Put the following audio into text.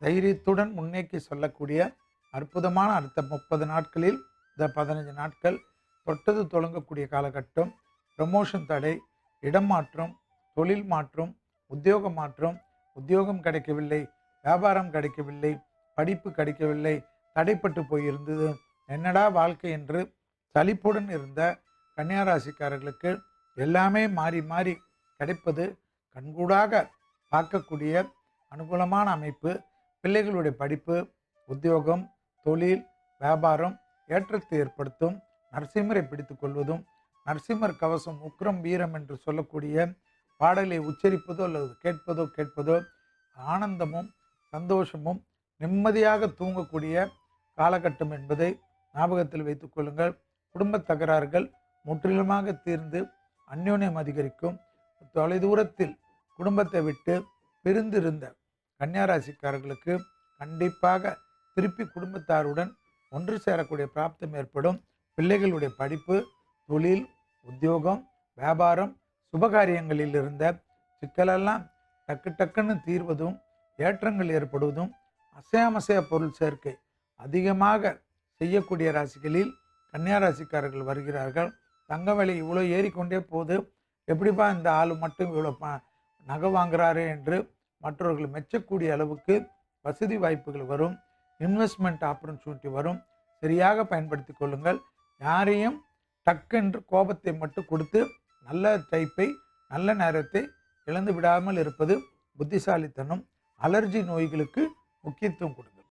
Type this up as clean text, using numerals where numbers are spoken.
தைரியத்துடன் முன்னேக்கி சொல்லக்கூடிய அற்புதமான அடுத்த 30 நாட்களில் இந்த 15 நாட்கள் தொட்டது தொடங்கக்கூடிய காலகட்டம். ப்ரமோஷன் தடை, இடம் மாற்றம், தொழில் மாற்றம், உத்தியோக மாற்றம், உத்தியோகம் கிடைக்கவில்லை, வியாபாரம் கிடைக்கவில்லை, படிப்பு கிடைக்கவில்லை, தடைப்பட்டு போயிருந்தது, என்னடா வாழ்க்கை என்று சலிப்புடன் இருந்த கன்னியாராசிக்காரர்களுக்கு எல்லாமே மாறி மாறி கிடைப்பது கண்கூடாக பார்க்கக்கூடிய அனுகூலமான அமைப்பு. பிள்ளைகளுடைய படிப்பு, உத்தியோகம், தொழில், வியாபாரம் ஏற்றத்தை ஏற்படுத்தும். நரசிம்மரை பிடித்து கொள்வதும், நரசிம்மர் கவசம் உக்ரம் வீரம் என்று சொல்லக்கூடிய பாடலை உச்சரிப்பதோ அல்லது கேட்பதோ ஆனந்தமும் சந்தோஷமும் நிம்மதியாக தூங்கக்கூடிய காலகட்டம் என்பதை ஞாபகத்தில் வைத்துக் கொள்ளுங்கள். குடும்ப தகராறுகள் முற்றிலுமாக தீர்ந்து அந்யோன்யம் அதிகரிக்கும். தொலைதூரத்தில் குடும்பத்தை விட்டு பிரிந்திருந்த கன்னியாராசிக்காரர்களுக்கு கண்டிப்பாக திருப்பி குடும்பத்தாருடன் ஒன்று சேரக்கூடிய பிராப்தம் ஏற்படும். பிள்ளைகளுடைய படிப்பு, தொழில், உத்தியோகம், வியாபாரம், சுபகாரியங்களில் இருந்த சிக்கலெல்லாம் டக்குன்னு தீர்வதும், ஏற்றங்கள் ஏற்படுவதும், அசையாமசைய பொருள் சேர்க்கை அதிகமாக செய்யக்கூடிய ராசிகளில் கன்னியாராசிக்காரர்கள் வருகிறார்கள். தங்க விலை இவ்வளோ ஏறிக்கொண்டே போது, எப்படிப்பா இந்த ஆள் மட்டும் இவ்வளோ நகை வாங்குறாரு என்று மற்றவர்கள் மெச்சக்கூடிய அளவுக்கு வசதி வாய்ப்புகள் வரும். இன்வெஸ்ட்மெண்ட் ஆப்பர்ச்சுனிட்டி வரும். சரியாக பயன்படுத்தி கொள்ளுங்கள். யாரையும் டக்கென்று கோபத்தை மட்டும் கொடுத்து நல்ல டைப்பை, நல்ல நேரத்தை இழந்து விடாமல் இருப்பது புத்திசாலித்தனம். அலர்ஜி நோய்களுக்கு முக்கியத்துவம் கொடுங்க.